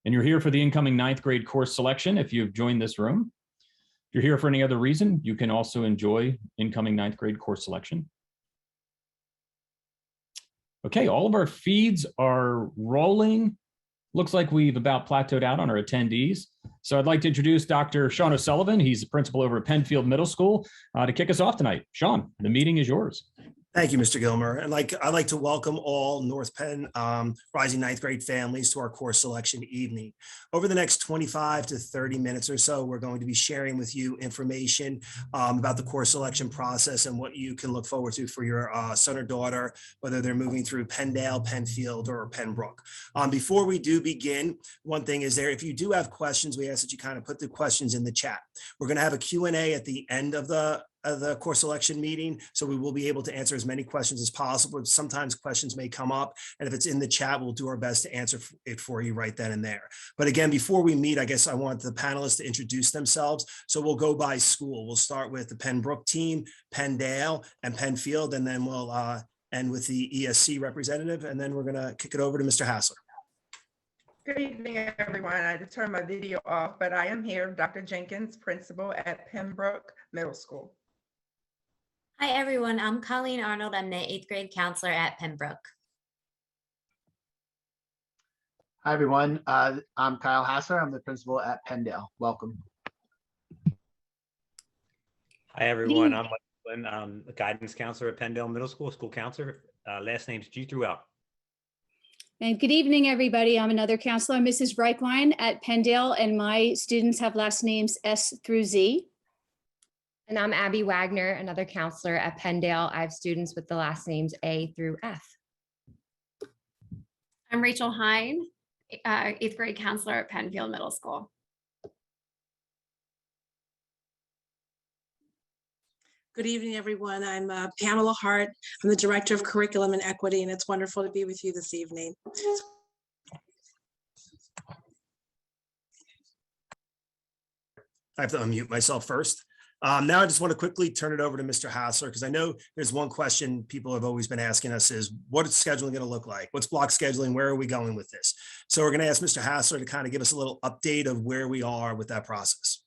and you're here for the incoming 9th grade course selection if you've joined this room. If you're here for any other reason, you can also enjoy incoming 9th grade course selection. Okay, all of our feeds are rolling. Looks like we've about plateaued out on our attendees. So I'd like to introduce Dr. Sean O'Sullivan. He's the principal over at Penfield Middle School to kick us off tonight. Sean, the meeting is yours. Thank you, Mr. Gilmer. And I'd like to welcome all North Penn rising 9th grade families to our course selection evening. Over the next 25 to 30 minutes or so, we're going to be sharing with you information about the course selection process and what you can look forward to for your son or daughter, whether they're moving through Penndale, Penfield, or Pembroke. Before we do begin, one thing is if you do have questions, we ask that you kind of put the questions in the chat. We're going to have a Q&A at the end of the course selection meeting, so we will be able to answer as many questions as possible. Sometimes questions may come up, and if it's in the chat, we'll do our best to answer it for you right then and there. But again, before we meet, I guess I want the panelists to introduce themselves. So we'll go by school. We'll start with the Pembroke team, Penndale, and Penfield, and then we'll end with the ESC representative, and then we're going to kick it over to Mr. Hassler. Good evening, everyone. I had to turn my video off, but I am here, Dr. Jenkins, principal at Pembroke Middle School. Hi, everyone. I'm Colleen Arnold. I'm the 8th grade counselor at Pembroke. Hi, everyone. I'm Kyle Hassler. I'm the principal at Penndale. Welcome. Hi, everyone. I'm Mike Flynn. I'm the guidance counselor at Penndale Middle School, school counselor. Last name's G through L. And good evening, everybody. I'm another counselor, Mrs. Reichwein at Penndale, and my students have last names S through Z. And I'm Abby Wagner, another counselor at Penndale. I have students with the last names A through F. I'm Rachel Hine, 8th grade counselor at Penfield Middle School. Good evening, everyone. I'm Pamela Hart. I'm the Director of Curriculum and Equity, and it's wonderful to be with you this evening. I have to unmute myself first. Now I just want to quickly turn it over to Mr. Hassler, because I know there's one question people have always been asking us is, what is scheduling going to look like? What's block scheduling? Where are we going with this? So we're going to ask Mr. Hassler to kind of give us a little update of where we are with that process.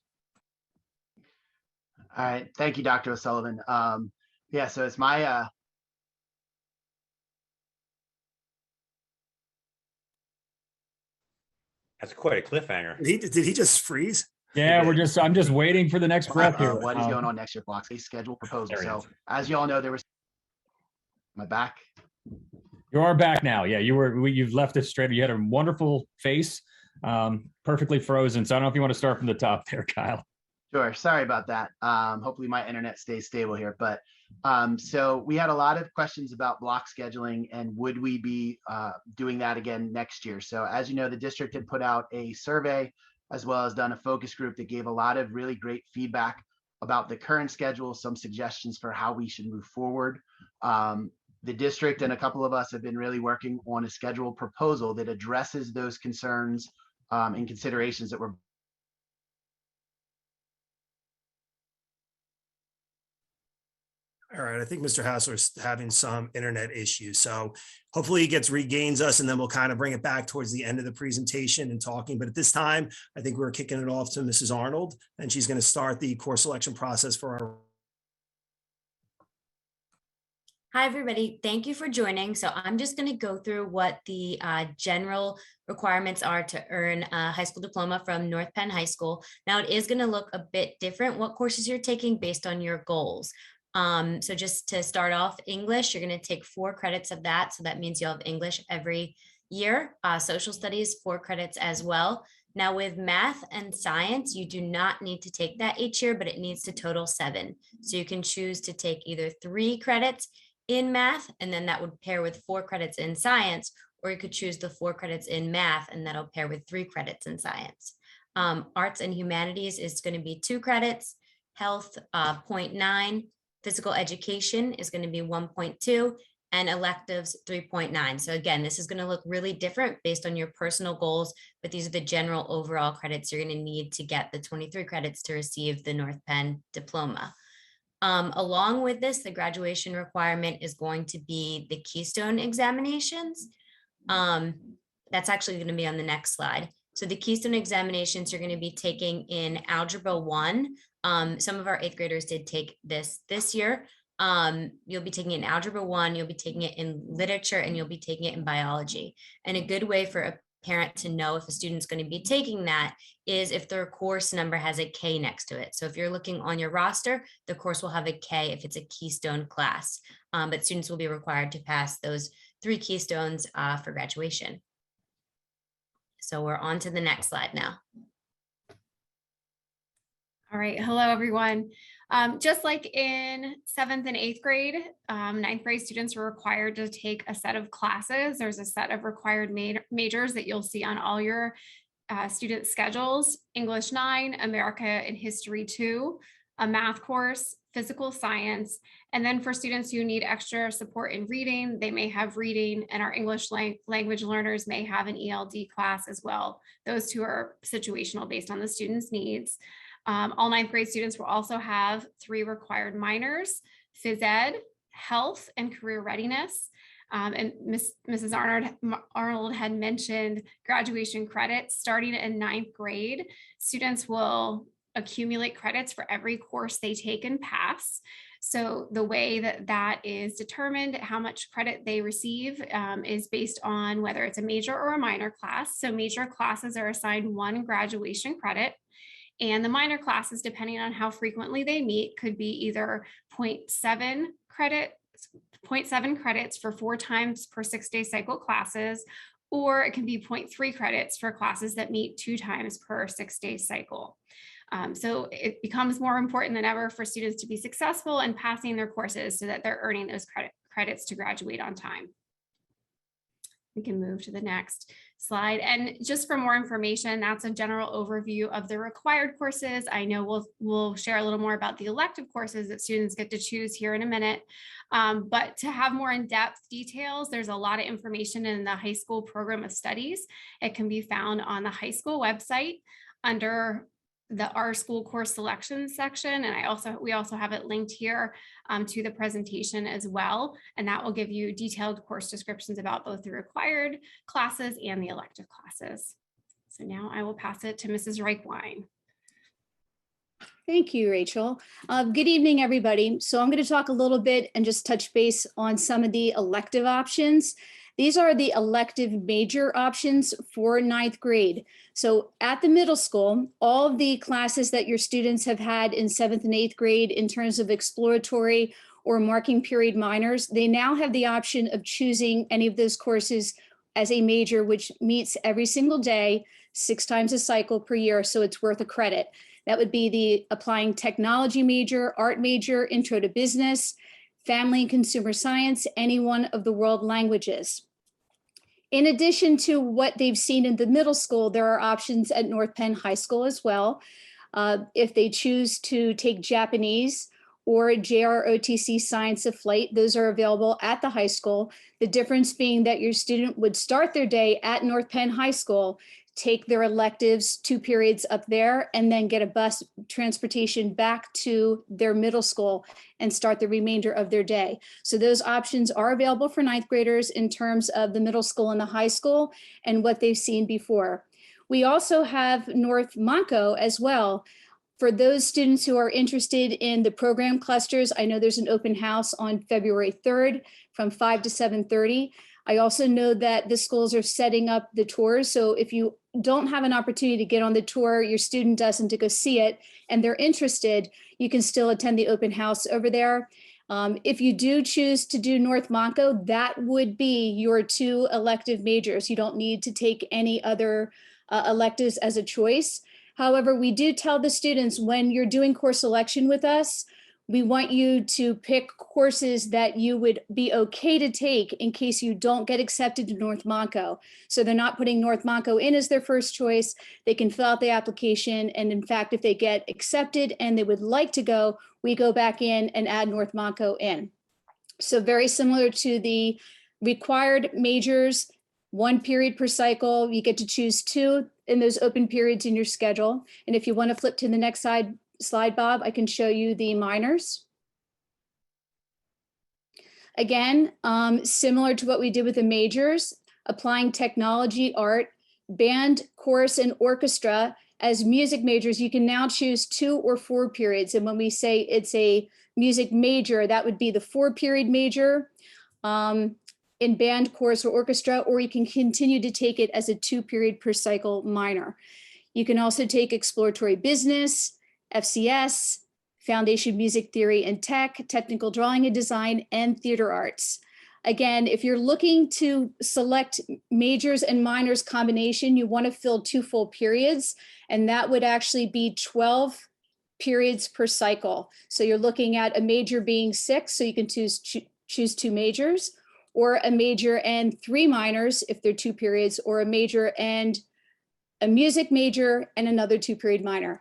All right. Thank you, Dr. O'Sullivan. Yeah, so it's my That's quite a cliffhanger. Did he just freeze? Yeah, I'm just waiting for the next breath here. What is going on next year? Blocks, a schedule proposal. So as you all know, there was, am I back? You are back now. Yeah, you've left it straight. You had a wonderful face, perfectly frozen. So I don't know if you want to start from the top there, Kyle. Sure. Sorry about that. Hopefully my internet stays stable here. But so we had a lot of questions about block scheduling and would we be doing that again next year? So as you know, the district had put out a survey as well as done a focus group that gave a lot of really great feedback about the current schedule, some suggestions for how we should move forward. The district and a couple of us have been really working on a schedule proposal that addresses those concerns and considerations that were. All right, I think Mr. Hassler's having some internet issues, so hopefully he regains us, and then we'll kind of bring it back towards the end of the presentation and talking. But at this time, I think we're kicking it off to Mrs. Arnold, and she's going to start the course selection process for our. Hi, everybody. Thank you for joining. So I'm just going to go through what the general requirements are to earn a high school diploma from North Penn High School. Now, it is going to look a bit different what courses you're taking based on your goals. So just to start off, English, you're going to take 4 credits of that. So that means you'll have English every year. Social studies, 4 credits as well. Now with math and science, you do not need to take that each year, but it needs to total 7. So you can choose to take either 3 credits in math, and then that would pair with 4 credits in science, or you could choose the 4 credits in math, and that'll pair with 3 credits in science. Arts and humanities is going to be 2 credits, health 0.9, physical education is going to be 1.2, and electives 3.9. So again, this is going to look really different based on your personal goals, but these are the general overall credits you're going to need to get the 23 credits to receive the North Penn diploma. Along with this, the graduation requirement is going to be the Keystone examinations. That's actually going to be on the next slide. So the Keystone examinations you're going to be taking in Algebra 1. Some of our 8th graders did take this year. You'll be taking it in Algebra 1, you'll be taking it in literature, and you'll be taking it in biology. And a good way for a parent to know if a student's going to be taking that is if their course number has a K next to it. So if you're looking on your roster, the course will have a K if it's a Keystone class, but students will be required to pass those 3 Keystones for graduation. So we're on to the next slide now. All right, hello everyone. Just like in 7th and 8th grade, 9th grade students are required to take a set of classes. There's a set of required majors that you'll see on all your student schedules: English 9, America and History 2, a math course, physical science. And then for students who need extra support in reading, they may have reading, and our English language learners may have an ELD class as well. Those two are situational based on the student's needs. All 9th grade students will also have 3 required minors: phys ed, health, and career readiness. And Mrs. Arnold had mentioned graduation credits. Starting in 9th grade, students will accumulate credits for every course they take and pass. So the way that is determined, how much credit they receive, is based on whether it's a major or a minor class. So major classes are assigned 1 graduation credit. And the minor classes, depending on how frequently they meet, could be either 0.7 credits for 4 times per 6-day cycle classes, or it can be 0.3 credits for classes that meet 2 times per 6-day cycle. So it becomes more important than ever for students to be successful in passing their courses so that they're earning those credits to graduate on time. We can move to the next slide. And just for more information, that's a general overview of the required courses. I know we'll share a little more about the elective courses that students get to choose here in a minute. But to have more in-depth details, there's a lot of information in the high school program of studies. It can be found on the high school website under the Our School Course Selection section. And we also have it linked here to the presentation as well. And that will give you detailed course descriptions about both the required classes and the elective classes. So now I will pass it to Mrs. Reichwein. Thank you, Rachel. Good evening, everybody. So I'm going to talk a little bit and just touch base on some of the elective options. These are the elective major options for 9th grade. So at the middle school, all of the classes that your students have had in 7th and 8th grade in terms of exploratory or marking period minors, they now have the option of choosing any of those courses as a major, which meets every single day, 6 times a cycle per year, so it's worth a credit. That would be the applying technology major, art major, intro to business, family and consumer science, any one of the world languages. In addition to what they've seen in the middle school, there are options at North Penn High School as well. If they choose to take Japanese or JROTC Science of Flight, those are available at the high school. The difference being that your student would start their day at North Penn High School, take their electives 2 periods up there, and then get a bus transportation back to their middle school and start the remainder of their day. So those options are available for 9th graders in terms of the middle school and the high school and what they've seen before. We also have North Monco as well. For those students who are interested in the program clusters, I know there's an open house on February 3rd from 5 to 7:30. I also know that the schools are setting up the tours. So if you don't have an opportunity to get on the tour, your student doesn't to go see it, and they're interested, you can still attend the open house over there. If you do choose to do North Monco, that would be your 2 elective majors. You don't need to take any other electives as a choice. However, we do tell the students when you're doing course selection with us, we want you to pick courses that you would be okay to take in case you don't get accepted to North Monco. So they're not putting North Monco in as their first choice. They can fill out the application. And in fact, if they get accepted and they would like to go, we go back in and add North Monco in. So very similar to the required majors, 1 period per cycle, you get to choose 2 in those open periods in your schedule. And if you want to flip to the next slide, Bob, I can show you the minors. Again, similar to what we did with the majors, applying technology, art, band, chorus, and orchestra as music majors, you can now choose 2 or 4 periods. And when we say it's a music major, that would be the 4-period major in band, chorus, or orchestra, or you can continue to take it as a 2-period per cycle minor. You can also take exploratory business, FCS, foundation music theory and tech, technical drawing and design, and theater arts. Again, if you're looking to select majors and minors combination, you want to fill 2 full periods, and that would actually be 12 periods per cycle. So you're looking at a major being 6, so you can choose 2 majors, or a major and 3 minors if they're 2 periods, or a major and a music major and another 2-period minor.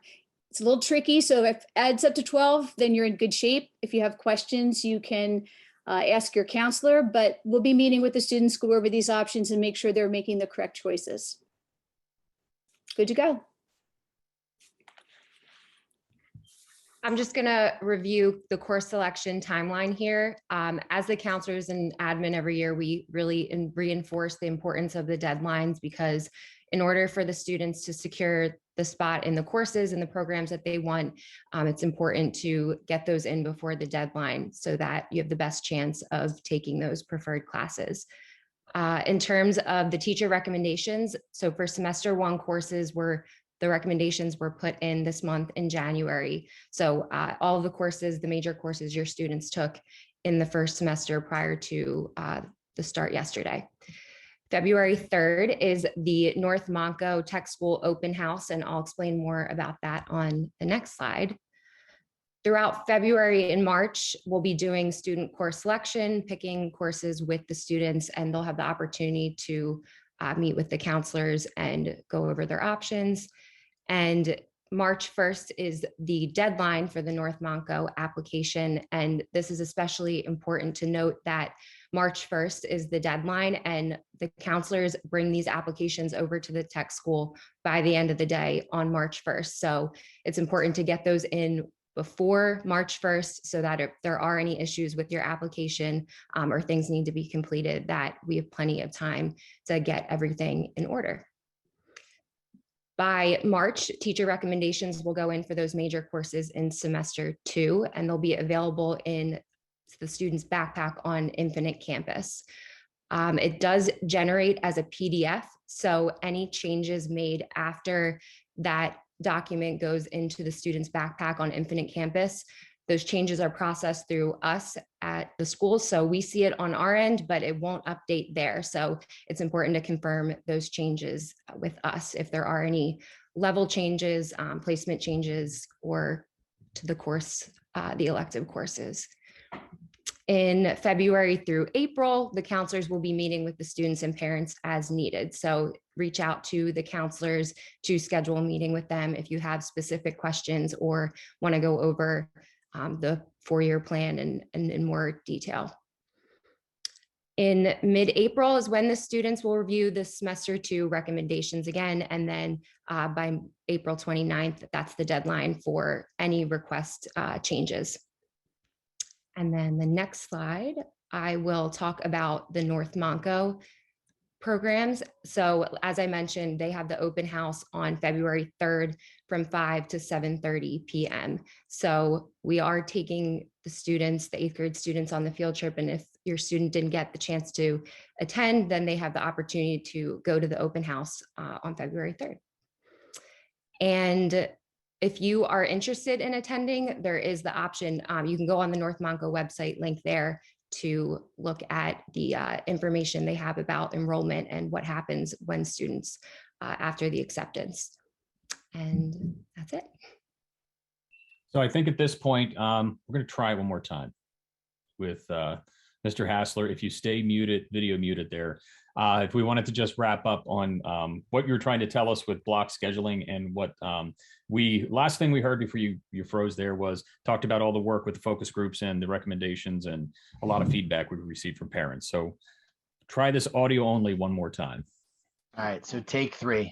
It's a little tricky, so if it adds up to 12, then you're in good shape. If you have questions, you can ask your counselor, but we'll be meeting with the students, go over these options and make sure they're making the correct choices. Good to go. I'm just going to review the course selection timeline here. As the counselors and admin every year, we really reinforce the importance of the deadlines, because in order for the students to secure the spot in the courses and the programs that they want, it's important to get those in before the deadline so that you have the best chance of taking those preferred classes. In terms of the teacher recommendations, so for semester 1 courses, the recommendations were put in this month in January. So all of the courses, the major courses your students took in the first semester prior to the start yesterday. February 3rd is the North Monco Tech School Open House, and I'll explain more about that on the next slide. Throughout February and March, we'll be doing student course selection, picking courses with the students, and they'll have the opportunity to meet with the counselors and go over their options. And March 1st is the deadline for the North Monco application. And this is especially important to note that March 1st is the deadline, and the counselors bring these applications over to the tech school by the end of the day on March 1st. So it's important to get those in before March 1st so that if there are any issues with your application or things need to be completed, that we have plenty of time to get everything in order. By March, teacher recommendations will go in for those major courses in semester 2, and they'll be available in the student's backpack on Infinite Campus. It does generate as a PDF, so any changes made after that document goes into the student's backpack on Infinite Campus, those changes are processed through us at the school. So we see it on our end, but it won't update there. So it's important to confirm those changes with us if there are any level changes, placement changes, or to the course, the elective courses. In February through April, the counselors will be meeting with the students and parents as needed. So reach out to the counselors to schedule a meeting with them if you have specific questions or want to go over the 4-year plan in more detail. In mid-April is when the students will review the semester 2 recommendations again, and then by April 29th, that's the deadline for any request changes. And then the next slide, I will talk about the North Monco programs. So as I mentioned, they have the open house on February 3rd from 5 to 7:30 p.m. So we are taking the students, the 8th grade students, on the field trip. And if your student didn't get the chance to attend, then they have the opportunity to go to the open house on February 3rd. And if you are interested in attending, there is the option. You can go on the North Monco website, link there, to look at the information they have about enrollment and what happens when students after the acceptance. And that's it. So I think at this point, we're going to try one more time with Mr. Hassler. If you stay muted, video muted there. If we wanted to just wrap up on what you're trying to tell us with block scheduling, and what last thing we heard before you froze there was talked about all the work with the focus groups and the recommendations and a lot of feedback we received from parents. So try this audio only one more time. All right, so take 3.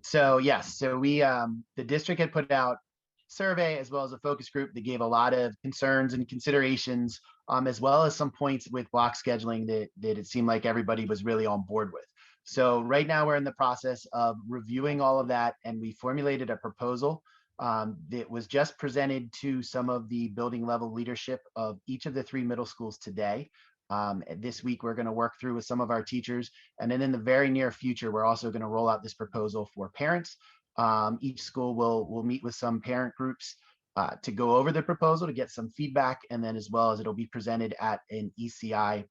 So yes, so we the district had put out a survey as well as a focus group that gave a lot of concerns and considerations, as well as some points with block scheduling that it seemed like everybody was really on board with. So right now we're in the process of reviewing all of that, and we formulated a proposal that was just presented to some of the building level leadership of each of the 3 middle schools today. This week, we're going to work through with some of our teachers. And then in the very near future, we're also going to roll out this proposal for parents. Each school will meet with some parent groups to go over the proposal to get some feedback. And then as well as it'll be presented at an ECI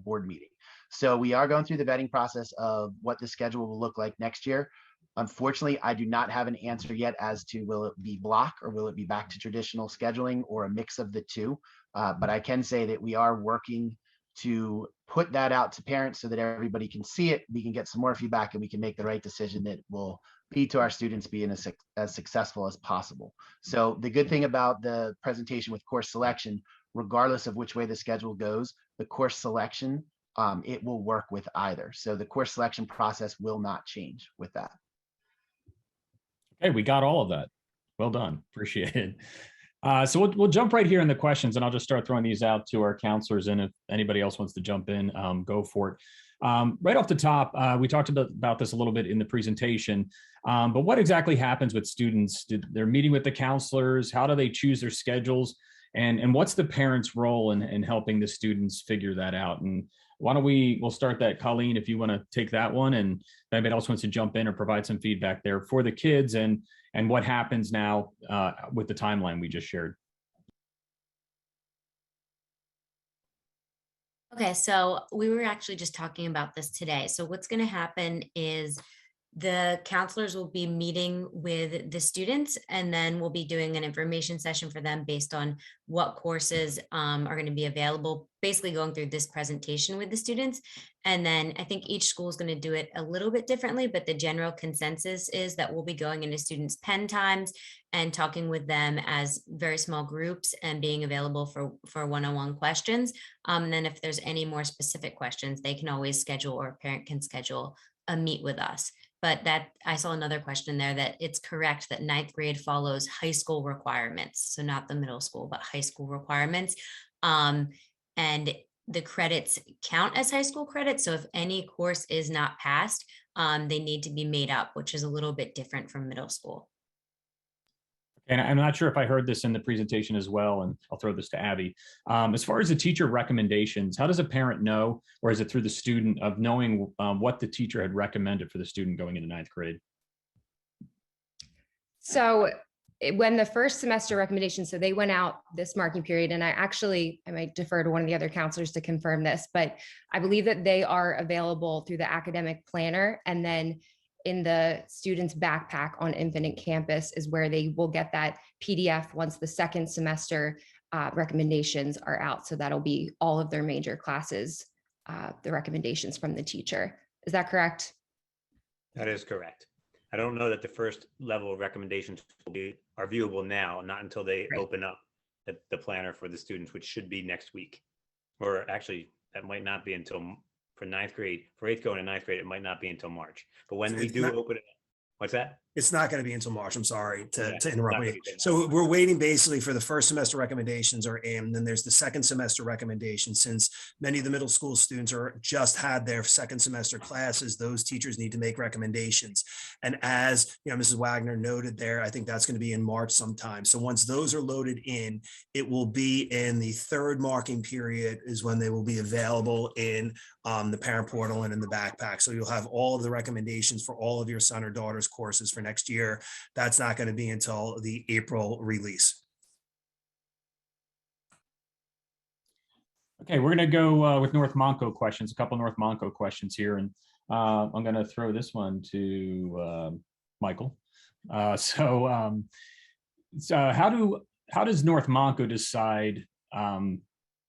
board meeting. So we are going through the vetting process of what the schedule will look like next year. Unfortunately, I do not have an answer yet as to will it be block or will it be back to traditional scheduling or a mix of the two. But I can say that we are working to put that out to parents so that everybody can see it. We can get some more feedback and we can make the right decision that will be to our students being as successful as possible. So the good thing about the presentation with course selection, regardless of which way the schedule goes, the course selection, it will work with either. So the course selection process will not change with that. Okay, we got all of that. Well done. Appreciate it. So we'll jump right here in the questions, and I'll just start throwing these out to our counselors. And if anybody else wants to jump in, go for it. Right off the top, we talked about this a little bit in the presentation, but what exactly happens with students? They're meeting with the counselors? How do they choose their schedules? And what's the parents' role in helping the students figure that out? And why don't we'll start that, Colleen, if you want to take that one, and if anybody else wants to jump in or provide some feedback there for the kids and what happens now with the timeline we just shared. Okay, so we were actually just talking about this today. So what's going to happen is the counselors will be meeting with the students, and then we'll be doing an information session for them based on what courses are going to be available, basically going through this presentation with the students. And then I think each school is going to do it a little bit differently, but the general consensus is that we'll be going into students' pen times and talking with them as very small groups and being available for one-on-one questions. And then if there's any more specific questions, they can always schedule, or a parent can schedule a meet with us. But that I saw another question there that it's correct that 9th grade follows high school requirements. So not the middle school, but high school requirements. And the credits count as high school credits. So if any course is not passed, they need to be made up, which is a little bit different from middle school. And I'm not sure if I heard this in the presentation as well, and I'll throw this to Abby. As far as the teacher recommendations, how does a parent know, or is it through the student, of knowing what the teacher had recommended for the student going into 9th grade? So when the first semester recommendations, so they went out this marking period, and I might defer to one of the other counselors to confirm this, but I believe that they are available through the academic planner, and then in the student's backpack on Infinite Campus is where they will get that PDF once the second semester recommendations are out. So that'll be all of their major classes, the recommendations from the teacher. Is that correct? That is correct. I don't know that the first level of recommendations are viewable now, not until they open up the planner for the students, which should be next week. Or actually, that might not be until for 9th grade. For 8th going to 9th grade, it might not be until March. But when we do open it, what's that? It's not going to be until March. I'm sorry to interrupt you. So So we're waiting basically for the first semester recommendations are in, and then there's the second semester recommendations. Since many of the middle school students are just had their second semester classes, those teachers need to make recommendations. And as Mrs. Wagner noted there, I think that's going to be in March sometime. So once those are loaded in, it will be in the third marking period is when they will be available in the parent portal and in the backpack. So you'll have all of the recommendations for all of your son or daughter's courses for next year. That's not going to be until the April release. Okay, we're going to go with North Monco questions, a couple North Monco questions here. And I'm going to throw this one to Michael. So how does North Monco decide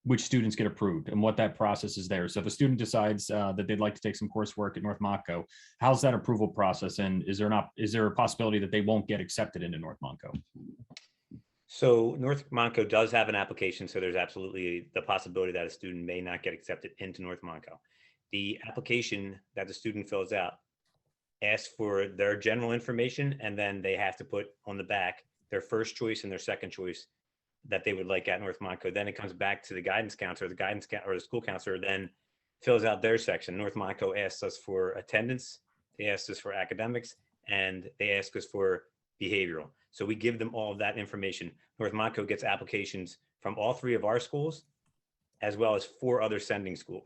which students get approved and what that process is there? So if a student decides that they'd like to take some coursework at North Monco, how's that approval process? And is there a possibility that they won't get accepted into North Monco? So North Monco does have an application, so there's absolutely the possibility that a student may not get accepted into North Monco. The application that the student fills out asks for their general information, and then they have to put on the back their first choice and their second choice that they would like at North Monco. Then it comes back to the guidance counselor, or the school counselor then fills out their section. North Monaco asks us for attendance, they ask us for academics, and they ask us for behavioral. So we give them all of that information. North Monaco gets applications from all 3 of our schools, as well as 4 other sending school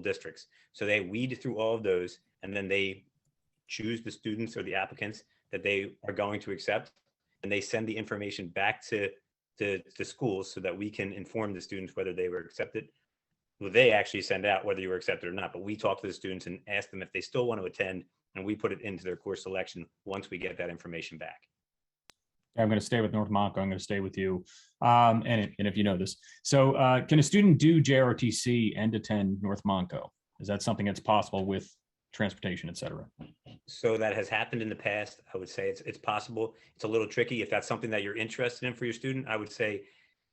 districts. So they weed through all of those, and then they choose the students or the applicants that they are going to accept, and they send the information back to the schools so that we can inform the students whether they were accepted. Well, they actually send out whether you were accepted or not, but we talk to the students and ask them if they still want to attend, and we put it into their course selection once we get that information back. I'm going to stay with North Monaco. I'm going to stay with you. And if you know this, so can a student do JROTC and attend North Monaco? Is that something that's possible with transportation, et cetera? So that has happened in the past. I would say it's possible. It's a little tricky. If that's something that you're interested in for your student, I would say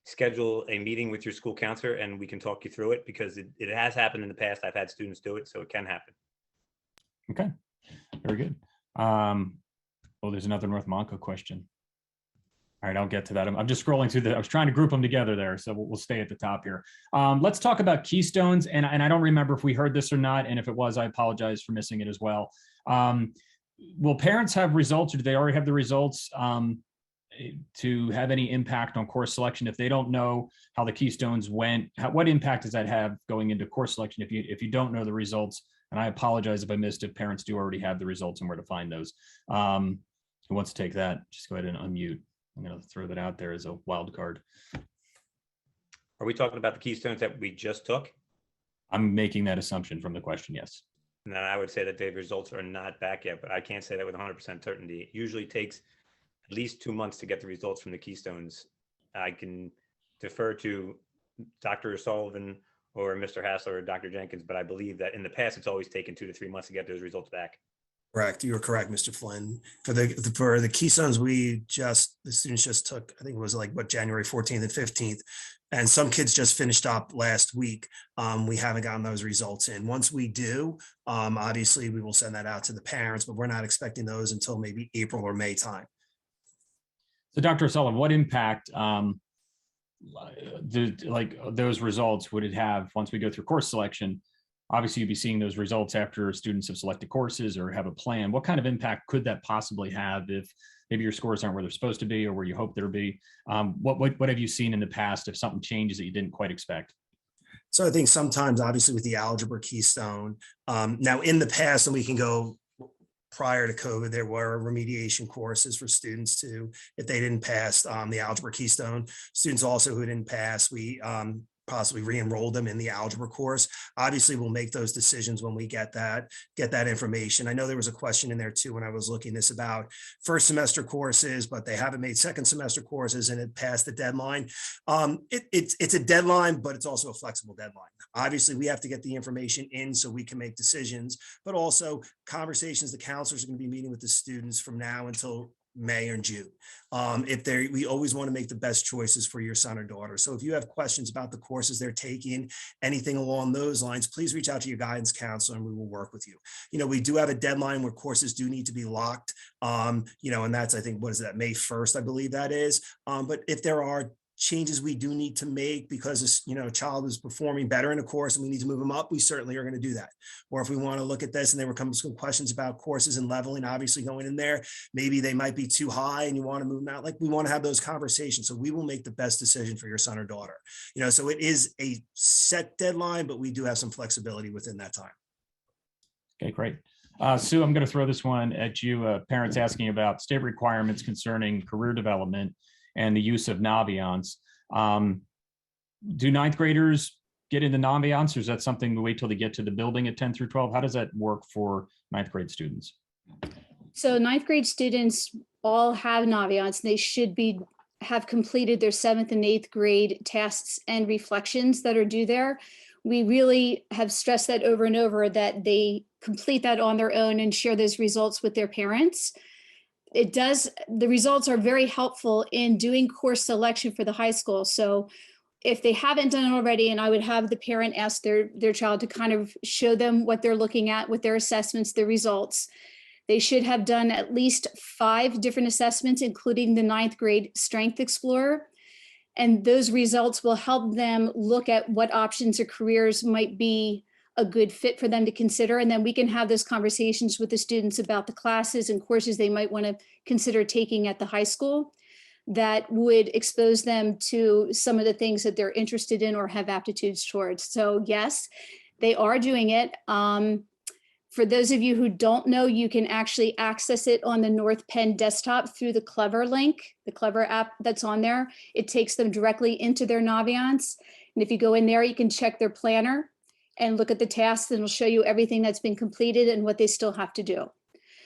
schedule a meeting with your school counselor and we can talk you through it, because it has happened in the past. I've had students do it, so it can happen. Okay, very good. Oh, there's another North Monaco question. All right, I'll get to that. I'm just scrolling through I was trying to group them together there, so we'll stay at the top here. Let's talk about Keystones, and I don't remember if we heard this or not, and if it was, I apologize for missing it as well. Will parents have results, or do they already have the results to have any impact on course selection if they don't know how the Keystones went? What impact does that have going into course selection if you don't know the results? And I apologize if I missed it. Parents do already have the results and where to find those. Who wants to take that? Just go ahead and unmute. I'm going to throw that out there as a wild card. Are we talking about the Keystones that we just took? I'm making that assumption from the question, yes. No, I would say that the results are not back yet, but I can't say that with 100% certainty. It usually takes at least 2 months to get the results from the Keystones. I can defer to Dr. Sullivan or Mr. Hassler or Dr. Jenkins, but I believe that in the past, it's always taken 2 to 3 months to get those results back. Correct. You're correct, Mr. Flynn. For the Keystones, the students just took, I think it was like January 14th and 15th. And some kids just finished up last week. We haven't gotten those results in. Once we do, obviously we will send that out to the parents, but we're not expecting those until maybe April or May time. So Dr. Sullivan, what impact those results would it have once we go through course selection? Obviously, you'd be seeing those results after students have selected courses or have a plan. What kind of impact could that possibly have if maybe your scores aren't where they're supposed to be or where you hope they'll be? What have you seen in the past if something changes that you didn't quite expect? So I think sometimes, obviously, with the algebra Keystone, now in the past, and we can go prior to COVID, there were remediation courses for students too, if they didn't pass the algebra Keystone. Students also who didn't pass, we possibly re-enroll them in the algebra course. Obviously, we'll make those decisions when we get that information. I know there was a question in there too when I was looking this about first semester courses, but they haven't made second semester courses and it passed the deadline. It's a deadline, but it's also a flexible deadline. Obviously, we have to get the information in so we can make decisions, but also conversations the counselors are going to be meeting with the students from now until May or June. We always want to make the best choices for your son or daughter. So if you have questions about the courses they're taking, anything along those lines, please reach out to your guidance counselor and we will work with you. We do have a deadline where courses do need to be locked. And that's, I think, what is that, May 1st, I believe that is. But if there are changes we do need to make because a child is performing better in a course and we need to move them up, we certainly are going to do that. Or if we want to look at this and there were some questions about courses and leveling, obviously going in there, maybe they might be too high and you want to move them out. Like, we want to have those conversations. So we will make the best decision for your son or daughter. So it is a set deadline, but we do have some flexibility within that time. Okay, great. Sue, I'm going to throw this one at you. Parents asking about state requirements concerning career development and the use of Naviance. Do ninth graders get into Naviance, or is that something we wait till they get to the building at 10 through 12? How does that work for ninth grade students? So ninth grade students all have Naviance. They should have completed their 7th and 8th grade tests and reflections that are due there. We really have stressed that over and over, that they complete that on their own and share those results with their parents. The results are very helpful in doing course selection for the high school. So if they haven't done it already, and I would have the parent ask their child to kind of show them what they're looking at with their assessments, their results. They should have done at least 5 different assessments, including the 9th grade Strength Explorer. And those results will help them look at what options or careers might be a good fit for them to consider. And then we can have those conversations with the students about the classes and courses they might want to consider taking at the high school that would expose them to some of the things that they're interested in or have aptitudes towards. So yes, they are doing it. For those of you who don't know, you can actually access it on the North Penn desktop through the Clever link, the Clever app that's on there. It takes them directly into their Naviance. And if you go in there, you can check their planner and look at the tasks, and it'll show you everything that's been completed and what they still have to do.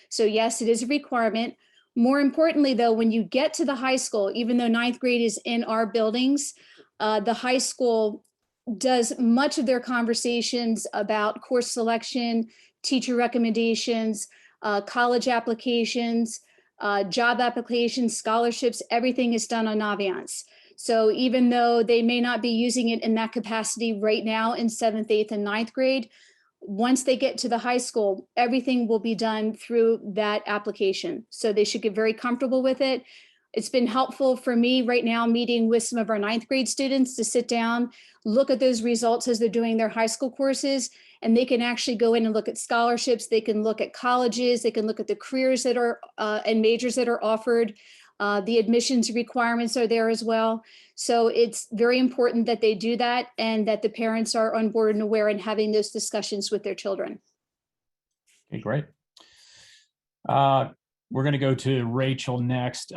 So yes, it is a requirement. More importantly, though, when you get to the high school, even though ninth grade is in our buildings, the high school does much of their conversations about course selection, teacher recommendations, college applications, job applications, scholarships, everything is done on Naviance. So even though they may not be using it in that capacity right now in 7th, 8th, and 9th grade, once they get to the high school, everything will be done through that application. So they should get very comfortable with it. It's been helpful for me right now meeting with some of our 9th grade students to sit down, look at those results as they're doing their high school courses, and they can actually go in and look at scholarships. They can look at colleges. They can look at the careers that are and majors that are offered. The admissions requirements are there as well. So it's very important that they do that and that the parents are on board and aware and having those discussions with their children. Okay, great. We're going to go to Rachel next.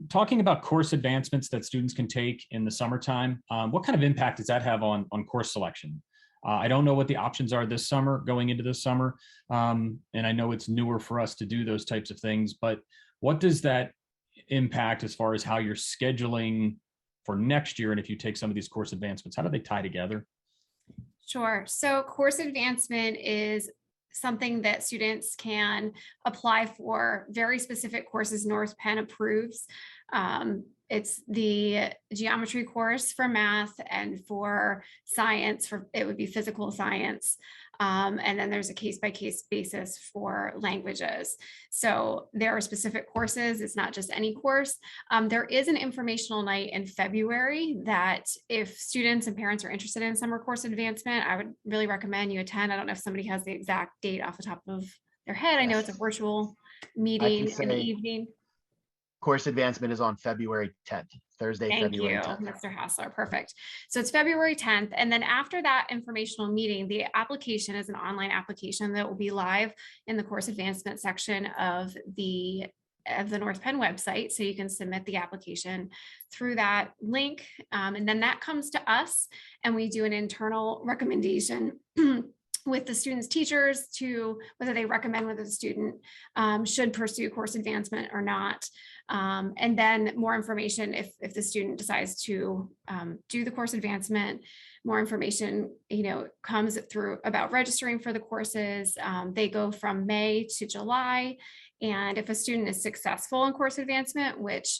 Talking about course advancements that students can take in the summertime, what kind of impact does that have on course selection? I don't know what the options are this summer, going into this summer, and I know it's newer for us to do those types of things, but what does that impact as far as how you're scheduling for next year? And if you take some of these course advancements, how do they tie together? Sure. So course advancement is something that students can apply for very specific courses North Penn approves. It's the geometry course for math, and for science, it would be physical science. And then there's a case-by-case basis for languages. So there are specific courses. It's not just any course. There is an informational night in February that if students and parents are interested in summer course advancement, I would really recommend you attend. I don't know if somebody has the exact date off the top of their head. I know it's a virtual meeting in the evening. Course advancement is on February 10th, Thursday, February 10th. Thank you, Mr. Hassler. Perfect. So it's February 10th. And then after that informational meeting, the application is an online application that will be live in the course advancement section of the North Penn website. So you can submit the application through that link. And then that comes to us and we do an internal recommendation with the student's teachers to whether they recommend whether the student should pursue course advancement or not. And then more information if the student decides to do the course advancement, more information, comes through about registering for the courses. They go from May to July. And if a student is successful in course advancement, which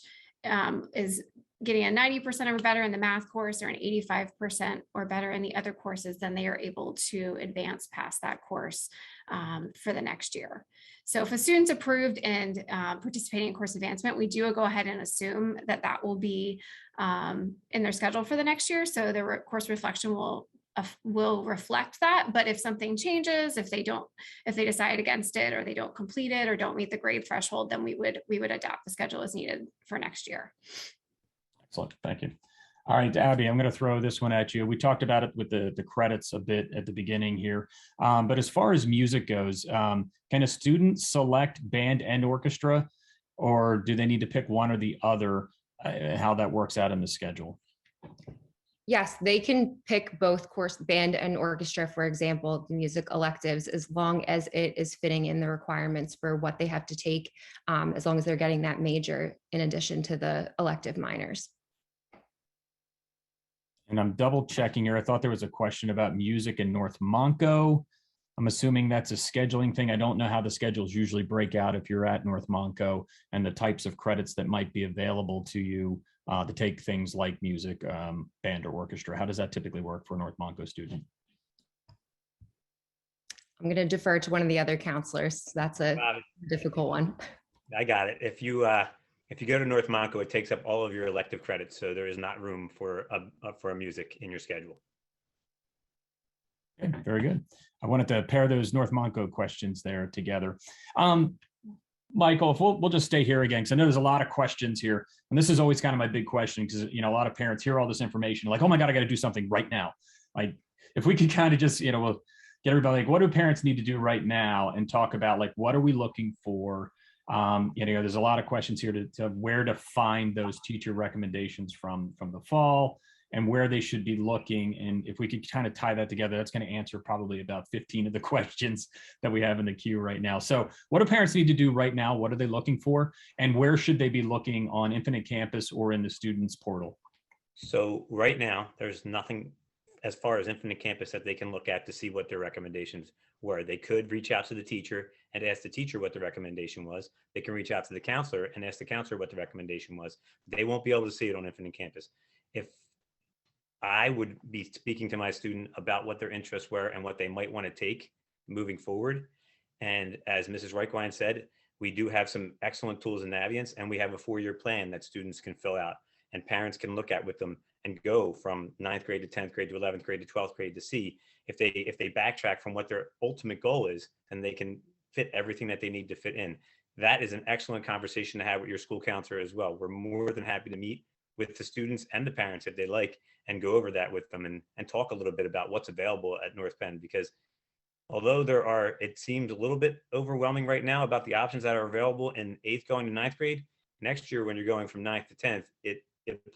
is getting a 90% or better in the math course or an 85% or better in the other courses, then they are able to advance past that course for the next year. So if a student's approved and participating in course advancement, we do go ahead and assume that that will be in their schedule for the next year. So the course reflection will reflect that. But if something changes, if they decide against it or they don't complete it or don't meet the grade threshold, then we would adapt the schedule as needed for next year. Excellent. Thank you. All right, Abby, I'm going to throw this one at you. We talked about it with the credits a bit at the beginning here. But as far as music goes, can a student select band and orchestra, or do they need to pick one or the other? How that works out in the schedule? Yes, they can pick both course band and orchestra, for example, the music electives, as long as it is fitting in the requirements for what they have to take, as long as they're getting that major in addition to the elective minors. And I'm double checking here. I thought there was a question about music in North Monco. I'm assuming that's a scheduling thing. I don't know how the schedules usually break out if you're at North Monco and the types of credits that might be available to you to take things like music, band, or orchestra. How does that typically work for a North Monco student? I'm going to defer to one of the other counselors. That's a difficult one. I got it. If you go to North Monco, it takes up all of your elective credits, so there is not room for a music in your schedule. Okay, very good. I wanted to pair those North Monco questions there together. Michael, if we'll just stay here again, because I know there's a lot of questions here. And this is always kind of my big question, because, you know, a lot of parents hear all this information like, oh my God, I got to do something right now. Like, if we could kind of just, you know, we'll get everybody like, what do parents need to do right now, and talk about like, what are we looking for? You know, there's a lot of questions here to where to find those teacher recommendations from the fall, and where they should be looking. And if we could kind of tie that together, that's going to answer probably about 15 of the questions that we have in the queue right now. So what do parents need to do right now? What are they looking for? And where should they be looking on Infinite Campus or in the students portal? So right now, there's nothing as far as Infinite Campus that they can look at to see what their recommendations were. They could reach out to the teacher and ask the teacher what the recommendation was. They can reach out to the counselor and ask the counselor what the recommendation was. They won't be able to see it on Infinite Campus. If I would be speaking to my student about what their interests were and what they might want to take moving forward. And as Mrs. Reichwein said, we do have some excellent tools in Naviance, and we have a 4-year plan that students can fill out and parents can look at with them and go from 9th grade to 10th grade to 11th grade to 12th grade to see if they backtrack from what their ultimate goal is, and they can fit everything that they need to fit in. That is an excellent conversation to have with your school counselor as well. We're more than happy to meet with the students and the parents if they like, and go over that with them and talk a little bit about what's available at North Penn, because although it seems a little bit overwhelming right now about the options that are available in 8th going to 9th grade, next year when you're going from 9th to 10th, it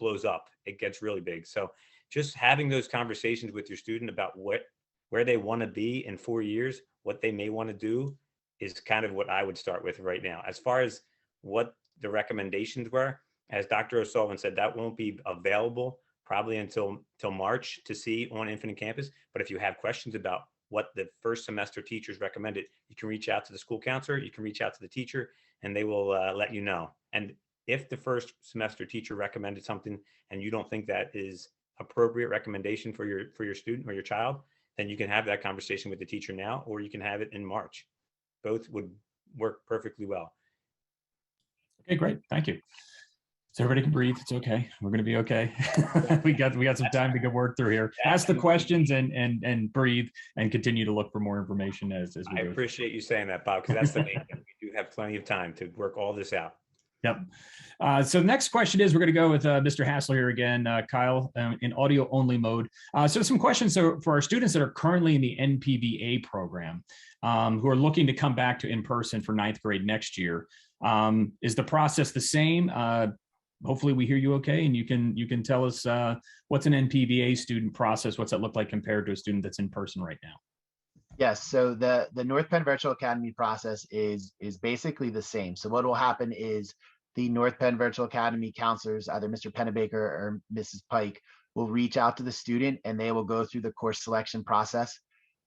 blows up. It gets really big. So just having those conversations with your student about where they want to be in 4 years, what they may want to do, is kind of what I would start with right now. As far as what the recommendations were, as Dr. O'Sullivan said, that won't be available probably until March to see on Infinite Campus. But if you have questions about what the first semester teachers recommended, you can reach out to the school counselor, you can reach out to the teacher, and they will let you know. And if the first semester teacher recommended something and you don't think that is appropriate recommendation for your student or your child, then you can have that conversation with the teacher now, or you can have it in March. Both would work perfectly well. Okay, great. Thank you. So everybody can breathe. It's okay. We're going to be okay. we got some time to get work through here. Ask the questions and breathe, and continue to look for more information as we go. I appreciate you saying that, Bob, because that's the main thing. We do have plenty of time to work all this out. Yep. So the next question is, we're going to go with Mr. Hassler here again, Kyle, in audio only mode. So some questions for our students that are currently in the NPVA program, who are looking to come back to in-person for 9th grade next year. Is the process the same? Hopefully we hear you okay, and you can tell us what's an NPVA student process, what's that look like compared to a student that's in person right now? Yes, so the North Penn Virtual Academy process is basically the same. So what will happen is the North Penn Virtual Academy counselors, either Mr. Pennebaker or Mrs. Pike, will reach out to the student and they will go through the course selection process.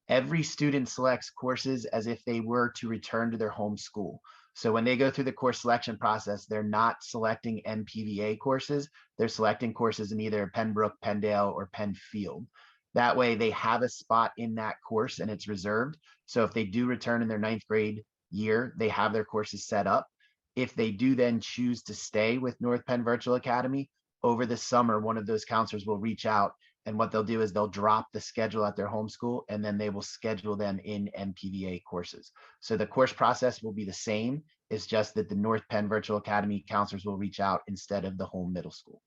Every student selects courses as if they were to return to their home school. So when they go through the course selection process, they're not selecting NPVA courses. They're selecting courses in either Pembroke, Penndale, or Penfield. That way they have a spot in that course and it's reserved. So if they do return in their 9th grade year, they have their courses set up. If they do then choose to stay with North Penn Virtual Academy, over the summer, one of those counselors will reach out, and what they'll do is they'll drop the schedule at their home school, and then they will schedule them in NPVA courses. So the course process will be the same. It's just that the North Penn Virtual Academy counselors will reach out instead of the home middle school.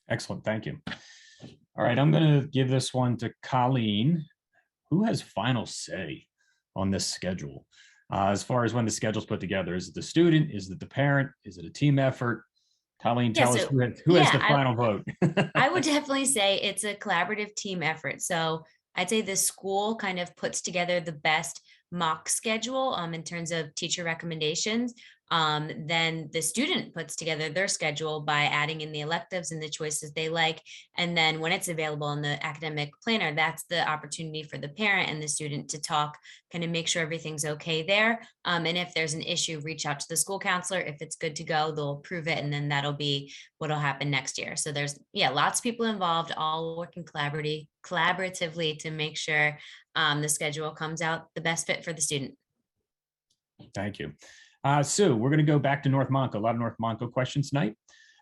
Excellent, thank you. All right, I'm going to give this one to Colleen. Who has final say on this schedule? As far as when the schedule's put together, is it the student? Is it the parent? Is it a team effort? Colleen, tell us who has the final vote. I would definitely say it's a collaborative team effort. So I'd say the school kind of puts together the best mock schedule in terms of teacher recommendations. Then the student puts together their schedule by adding in the electives and the choices they like. And then when it's available in the academic planner, that's the opportunity for the parent and the student to talk, kind of make sure everything's okay there. And if there's an issue, reach out to the school counselor. If it's good to go, they'll approve it. And then that'll be what'll happen next year. So there's, lots of people involved, all working collaboratively to make sure the schedule comes out the best fit for the student. Thank you. Sue, we're going to go back to North Monco. A lot of North Monco questions tonight.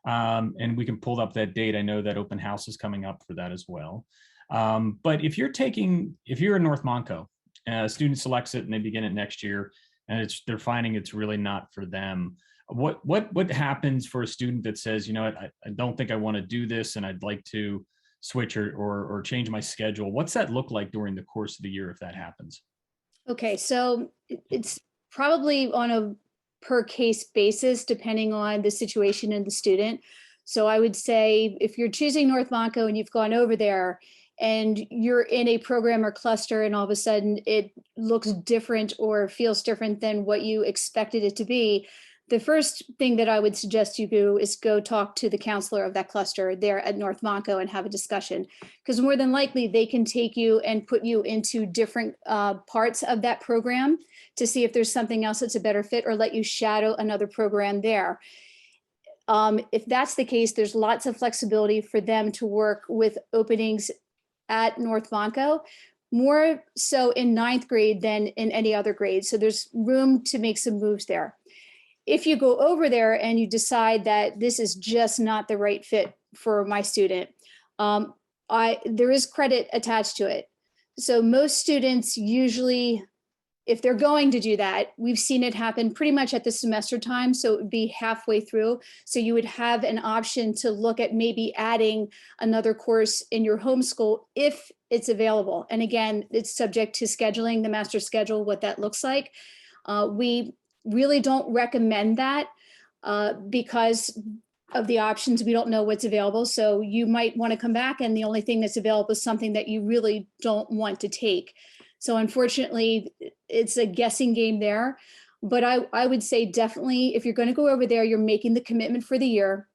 And we can pull up that date. I know that open house is coming up for that as well. But if you're in North Monco, a student selects it and they begin it next year, and they're finding it's really not for them. What happens for a student that says, you know what, I don't think I want to do this, and I'd like to switch or change my schedule? What's that look like during the course of the year if that happens? Okay, so it's probably on a per case basis, depending on the situation and the student. So I would say if you're choosing North Monco and you've gone over there and you're in a program or cluster and all of a sudden it looks different or feels different than what you expected it to be, the first thing that I would suggest you do is go talk to the counselor of that cluster there at North Monco and have a discussion, because more than likely they can take you and put you into different parts of that program to see if there's something else that's a better fit, or let you shadow another program there. If that's the case, there's lots of flexibility for them to work with openings at North Monco, more so in ninth grade than in any other grade. So there's room to make some moves there. If you go over there and you decide that this is just not the right fit for my student, there is credit attached to it. So most students usually, if they're going to do that, we've seen it happen pretty much at the semester time. So it would be halfway through. So you would have an option to look at maybe adding another course in your homeschool if it's available. And again, it's subject to scheduling, the master schedule, what that looks like. We really don't recommend that because of the options. We don't know what's available. So you might want to come back and the only thing that's available is something that you really don't want to take. So unfortunately, it's a guessing game there. But I would say definitely, if you're going to go over there, you're making the commitment for the year.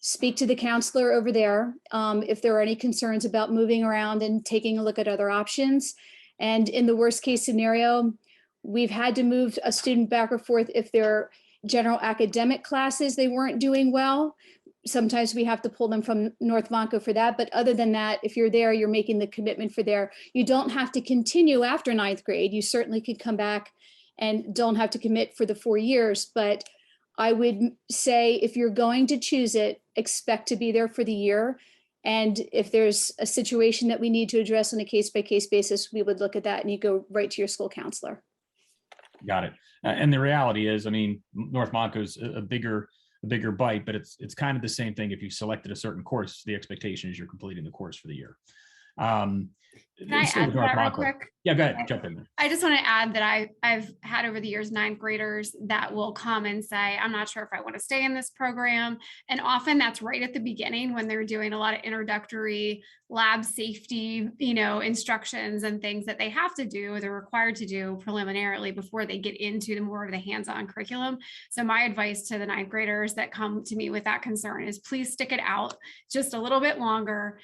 Speak to the counselor over there if there are any concerns about moving around and taking a look at other options. And in the worst case scenario, we've had to move a student back or forth if their general academic classes they weren't doing well. Sometimes we have to pull them from North Monco for that. But other than that, if you're there, you're making the commitment for there. You don't have to continue after ninth grade. You certainly could come back and don't have to commit for the 4 years. But I would say if you're going to choose it, expect to be there for the year. And if there's a situation that we need to address on a case-by-case basis, we would look at that and you go right to your school counselor. Got it. And the reality is, I mean, North Monco's a bigger bite, but it's kind of the same thing. If you selected a certain course, the expectation is you're completing the course for the year. Can I add to that real quick? Yeah, go ahead, jump in there. I just want to add that I've had over the years ninth graders that will come and say, I'm not sure if I want to stay in this program. And often that's right at the beginning when they're doing a lot of introductory lab safety, instructions and things that they have to do, they're required to do preliminarily before they get into more of the hands-on curriculum. So my advice to the ninth graders that come to me with that concern is please stick it out just a little bit longer,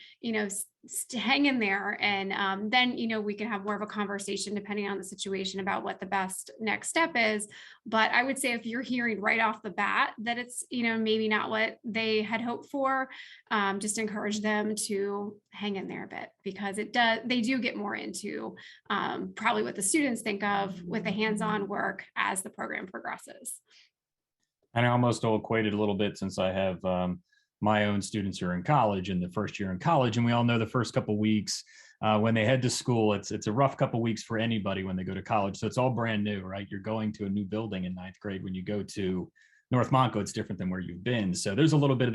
hang in there. And then, we can have more of a conversation depending on the situation about what the best next step is. But I would say if you're hearing right off the bat that it's, maybe not what they had hoped for, just encourage them to hang in there a bit, because they do get more into probably what the students think of with the hands-on work as the program progresses. And I almost will equate it a little bit since I have my own students who are in college and the first year in college. And we all know the first couple of weeks when they head to school, it's a rough couple of weeks for anybody when they go to college. So it's all brand new, right? You're going to a new building in ninth grade. When you go to North Monco, it's different than where you've been. So there's a little bit of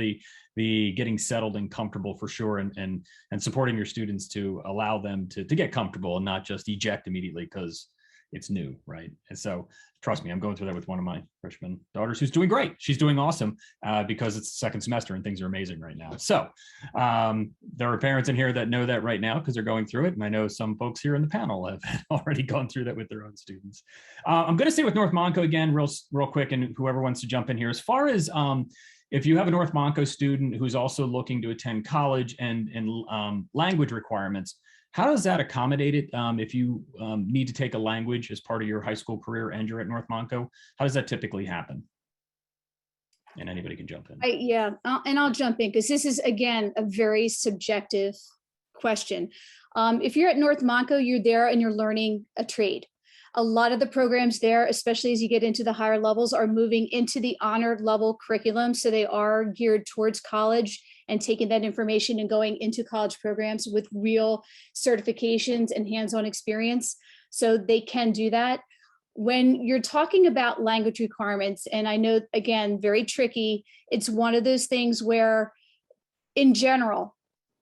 the getting settled and comfortable for sure, and supporting your students to allow them to get comfortable and not just eject immediately because it's new, right? And so trust me, I'm going through that with one of my freshman daughters who's doing great. She's doing awesome because it's the second semester and things are amazing right now. So there are parents in here that know that right now because they're going through it. And I know some folks here in the panel have already gone through that with their own students. I'm going to stay with North Monco again real quick, and whoever wants to jump in here. As far as if you have a North Monco student who's also looking to attend college and language requirements, how does that accommodate it? If you need to take a language as part of your high school career and you're at North Monco, how does that typically happen? And anybody can jump in. I'll jump in because this is, again, a very subjective question. If you're at North Monco, you're there and you're learning a trade. A lot of the programs there, especially as you get into the higher levels, are moving into the honored level curriculum. So they are geared towards college and taking that information and going into college programs with real certifications and hands-on experience. So they can do that. When you're talking about language requirements, and I know, again, very tricky, it's one of those things where in general,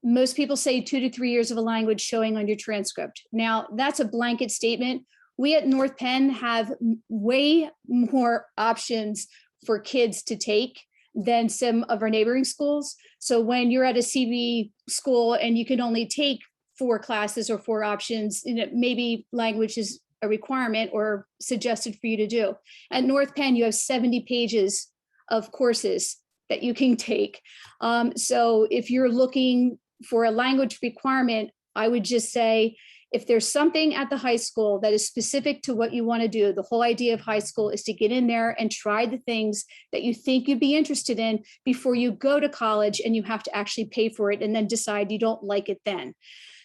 most people say 2 to 3 years of a language showing on your transcript. Now, that's a blanket statement. We at North Penn have way more options for kids to take than some of our neighboring schools. So when you're at a CB school and you can only take 4 classes or 4 options, maybe language is a requirement or suggested for you to do. At North Penn, you have 70 pages of courses that you can take. So if you're looking for a language requirement, I would just say, if there's something at the high school that is specific to what you want to do, the whole idea of high school is to get in there and try the things that you think you'd be interested in before you go to college and you have to actually pay for it and then decide you don't like it then.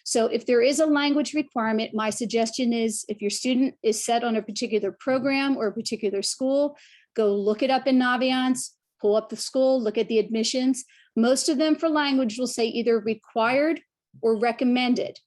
So if there is a language requirement, my suggestion is if your student is set on a particular program or a particular school, go look it up in Naviance, pull up the school, look at the admissions. Most of them for language will say either required or recommended.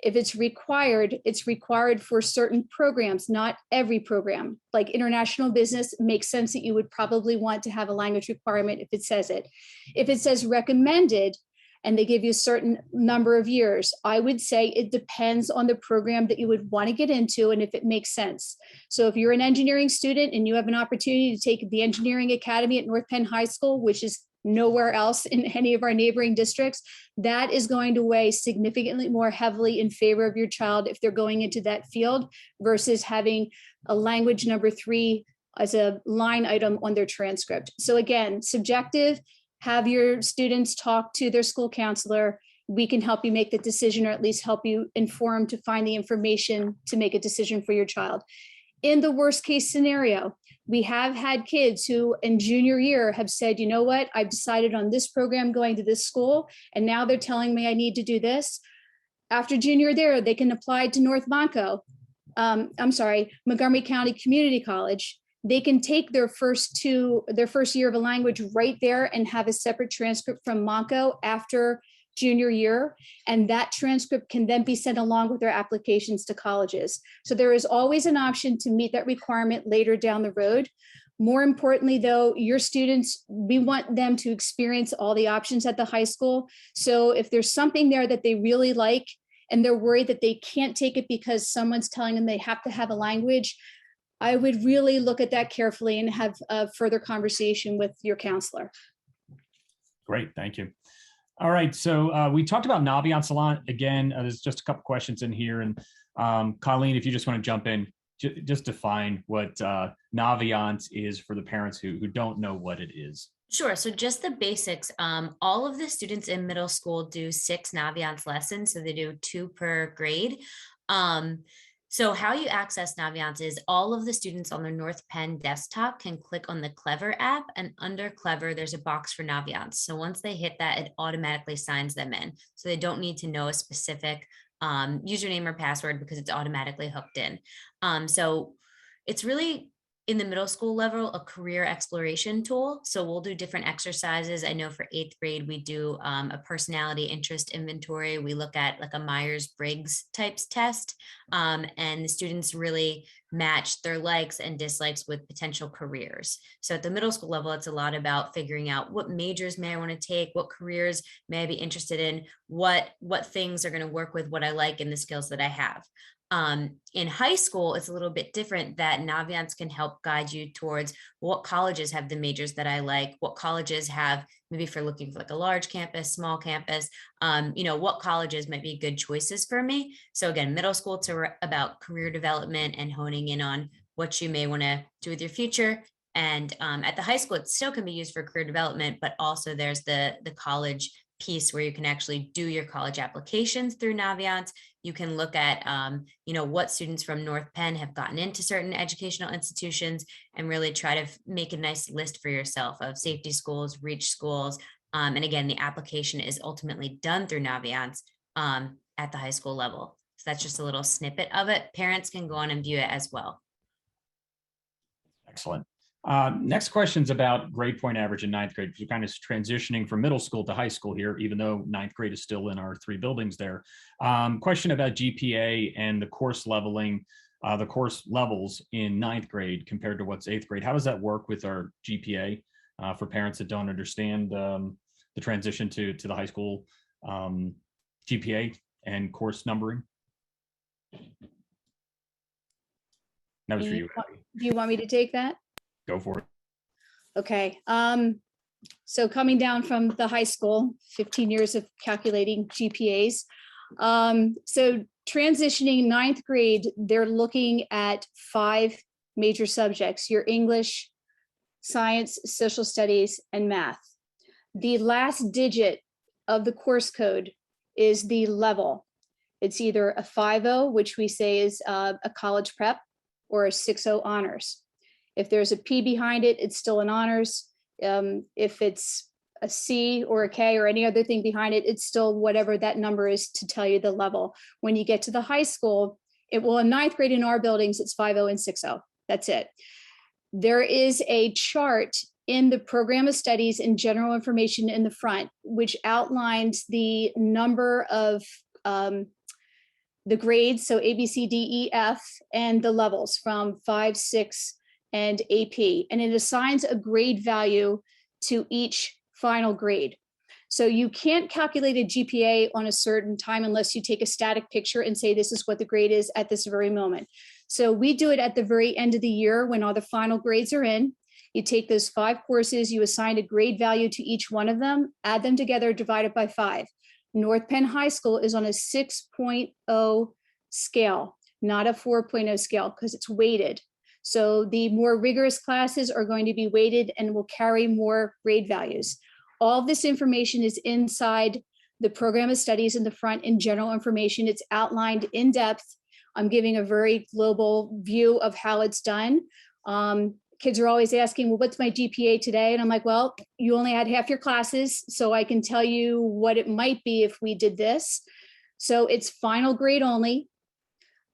If it's required for certain programs, not every program. Like international business, makes sense that you would probably want to have a language requirement if it says it. If it says recommended and they give you a certain number of years, I would say it depends on the program that you would want to get into and if it makes sense. So if you're an engineering student and you have an opportunity to take the engineering academy at North Penn High School, which is nowhere else in any of our neighboring districts, that is going to weigh significantly more heavily in favor of your child if they're going into that field versus having a language number 3 as a line item on their transcript. So again, subjective, have your students talk to their school counselor. We can help you make the decision or at least help you inform to find the information to make a decision for your child. In the worst case scenario, we have had kids who in junior year have said, you know what, I've decided on this program going to this school, and now they're telling me I need to do this. After junior there, they can apply to Montgomery County Community College. They can take their first year of a language right there and have a separate transcript from Monco after junior year, and that transcript can then be sent along with their applications to colleges. So there is always an option to meet that requirement later down the road. More importantly, though, your students, we want them to experience all the options at the high school. So if there's something there that they really like and they're worried that they can't take it because someone's telling them they have to have a language, I would really look at that carefully and have a further conversation with your counselor. Great, thank you. All right, so we talked about Naviance a lot. Again, there's just a couple questions in here, and Colleen, if you just want to jump in, just define what Naviance is for the parents who don't know what it is. Sure. So just the basics. All of the students in middle school do 6 Naviance lessons, so they do 2 per grade. So how you access Naviance is all of the students on their North Penn desktop can click on the Clever app, and under Clever, there's a box for Naviance. So once they hit that, it automatically signs them in. So they don't need to know a specific username or password because it's automatically hooked in. So it's really, in the middle school level, a career exploration tool. So we'll do different exercises. I know for 8th grade, we do a personality interest inventory. We look at like a Myers-Briggs types test, and the students really match their likes and dislikes with potential careers. So at the middle school level, it's a lot about figuring out what majors may I want to take, what careers may I be interested in, what things are going to work with what I like and the skills that I have. In high school, it's a little bit different, that Naviance can help guide you towards what colleges have the majors that I like, what colleges have, maybe if you're looking for like a large campus, small campus, what colleges might be good choices for me. So again, middle school, it's about career development and honing in on what you may want to do with your future. And at the high school, it still can be used for career development, but also there's the college piece where you can actually do your college applications through Naviance. You can look at, what students from North Penn have gotten into certain educational institutions and really try to make a nice list for yourself of safety schools, reach schools. And again, the application is ultimately done through Naviance at the high school level. So that's just a little snippet of it. Parents can go on and view it as well. Excellent. Next question's about grade point average in ninth grade. We're kind of transitioning from middle school to high school here, even though ninth grade is still in our 3 buildings there. Question about GPA and the course leveling, the course levels in ninth grade compared to what's 8th grade. How does that work with our GPA for parents that don't understand the transition to the high school GPA and course numbering? That was for you. Do you want me to take that? Go for it. Okay. So coming down from the high school, 15 years of calculating GPAs. So transitioning ninth grade, they're looking at 5 major subjects: your English, science, social studies, and math. The last digit of the course code is the level. It's either a 5.0, which we say is a college prep, or a 6.0 honors. If there's a P behind it, it's still an honors. If it's a C or a K or any other thing behind it, it's still whatever that number is to tell you the level. When you get to the high school, in ninth grade in our buildings, it's 5.0 and 6.0. That's it. There is a chart in the program of studies and general information in the front, which outlines the number of the grades, so A, B, C, D, E, F, and the levels from 5, 6, and AP. And it assigns a grade value to each final grade. So you can't calculate a GPA on a certain time unless you take a static picture and say, this is what the grade is at this very moment. So we do it at the very end of the year when all the final grades are in. You take those 5 courses, you assign a grade value to each one of them, add them together, divide it by 5. North Penn High School is on a 6.0 scale, not a 4.0 scale, because it's weighted. So the more rigorous classes are going to be weighted and will carry more grade values. All this information is inside the program of studies in the front in general information. It's outlined in depth. I'm giving a very global view of how it's done. Kids are always asking, well, what's my GPA today? And I'm like, well, you only had half your classes, so I can tell you what it might be if we did this. So it's final grade only.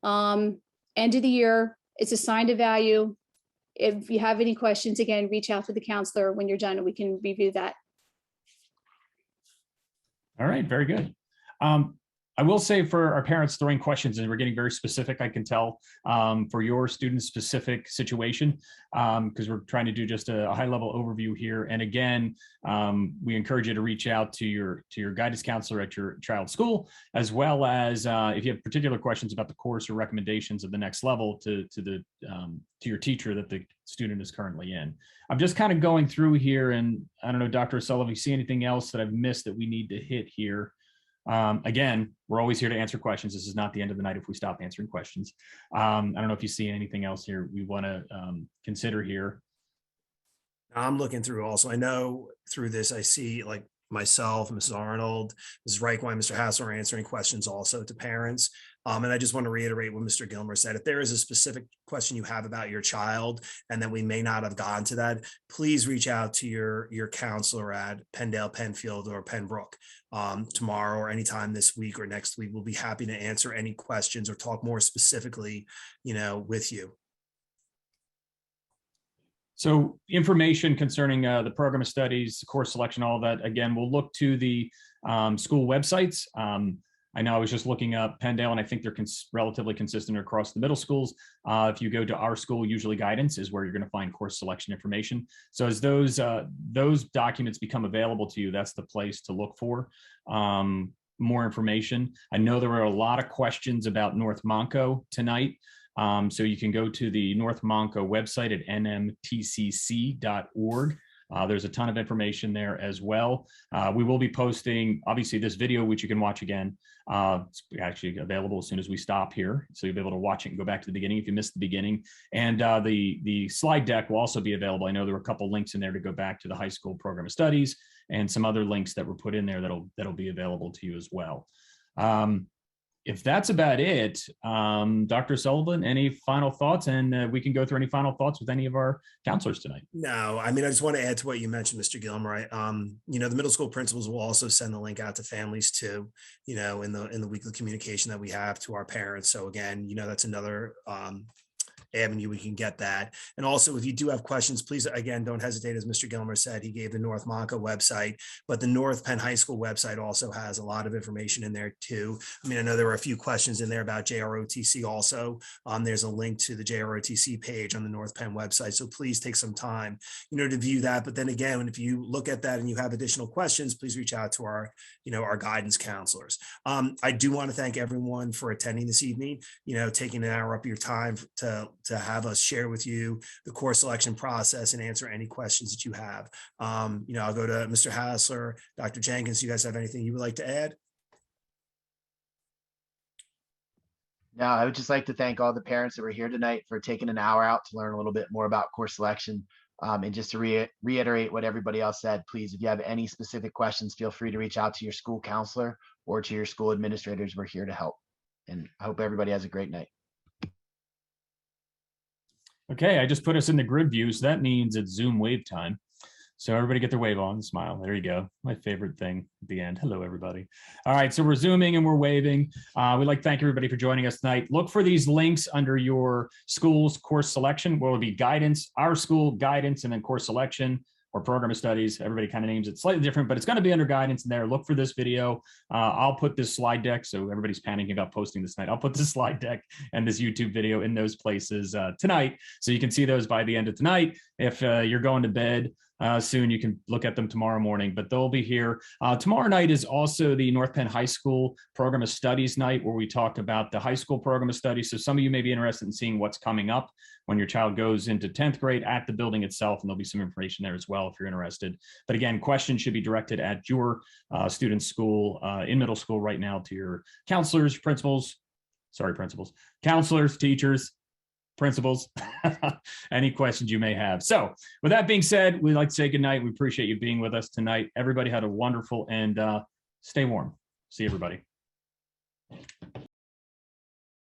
End of the year, it's assigned a value. If you have any questions, again, reach out to the counselor when you're done and we can review that. All right, very good. I will say for our parents throwing questions, and we're getting very specific, I can tell, for your student specific situation, because we're trying to do just a high level overview here. And again, we encourage you to reach out to your guidance counselor at your child's school, as well as if you have particular questions about the course or recommendations of the next level to your teacher that the student is currently in. I'm just kind of going through here, and I don't know, Dr. Sullivan, if you see anything else that I've missed that we need to hit here. Again, we're always here to answer questions. This is not the end of the night if we stop answering questions. I don't know if you see anything else here we want to consider here. I'm looking through also. I know through this, I see like myself, Mrs. Arnold, Mrs. Reichwein, Mr. Hassel are answering questions also to parents. And I just want to reiterate what Mr. Gilmer said. If there is a specific question you have about your child and that we may not have gone to that, please reach out to your counselor at Penndale, Penfield, or Pembroke tomorrow or anytime this week or next week. We'll be happy to answer any questions or talk more specifically, with you. So information concerning the program of studies, course selection, all that, again, we'll look to the school websites. I know I was just looking up Penndale, and I think they're relatively consistent across the middle schools. If you go to our school, usually guidance is where you're going to find course selection information. So as those documents become available to you, that's the place to look for more information. I know there were a lot of questions about North Monco tonight. So you can go to the North Monco website at nmtcc.org. There's a ton of information there as well. We will be posting, obviously, this video, which you can watch again. It's actually available as soon as we stop here. So you'll be able to watch it and go back to the beginning if you missed the beginning. And the slide deck will also be available. I know there were a couple links in there to go back to the high school program of studies and some other links that were put in there that'll be available to you as well. If that's about it, Dr. Sullivan, any final thoughts? And we can go through any final thoughts with any of our counselors tonight. No, I mean, I just want to add to what you mentioned, Mr. Gilmer. The middle school principals will also send the link out to families too, in the weekly communication that we have to our parents. So again, that's another avenue we can get that. And also, if you do have questions, please, again, don't hesitate. As Mr. Gilmer said, he gave the North Monca website, but the North Penn High School website also has a lot of information in there too. I mean, I know there were a few questions in there about JROTC also. There's a link to the JROTC page on the North Penn website. So please take some time, to view that. But then again, if you look at that and you have additional questions, please reach out to our, our guidance counselors. I do want to thank everyone for attending this evening, taking an hour up your time to have us share with you the course selection process and answer any questions that you have. I'll go to Mr. Hassler, Dr. Jenkins. Do you guys have anything you would like to add? No, I would just like to thank all the parents that were here tonight for taking an hour out to learn a little bit more about course selection. And just to reiterate what everybody else said, please, if you have any specific questions, feel free to reach out to your school counselor or to your school administrators. We're here to help. And I hope everybody has a great night. Okay, I just put us in the grid view, so that means it's Zoom wave time. So everybody get their wave on, smile. There you go. My favorite thing at the end. Hello, everybody. All right, so we're zooming and we're waving. We'd like to thank everybody for joining us tonight. Look for these links under your school's course selection, where will be guidance, our school guidance, and then course selection or program of studies. Everybody kind of names it slightly different, but it's going to be under guidance in there. Look for this video. I'll put this slide deck, so everybody's panicking about posting this tonight. I'll put this slide deck and this YouTube video in those places tonight, so you can see those by the end of tonight. If you're going to bed soon, you can look at them tomorrow morning, but they'll be here. Tomorrow night is also the North Penn High School Program of Studies night, where we talk about the high school program of studies. So some of you may be interested in seeing what's coming up when your child goes into 10th grade at the building itself, and there'll be some information there as well if you're interested. But again, questions should be directed at your student's school in middle school right now to your counselors, counselors, teachers, principals, any questions you may have. So with that being said, we'd like to say good night. We appreciate you being with us tonight. Everybody had a wonderful, and stay warm. See everybody.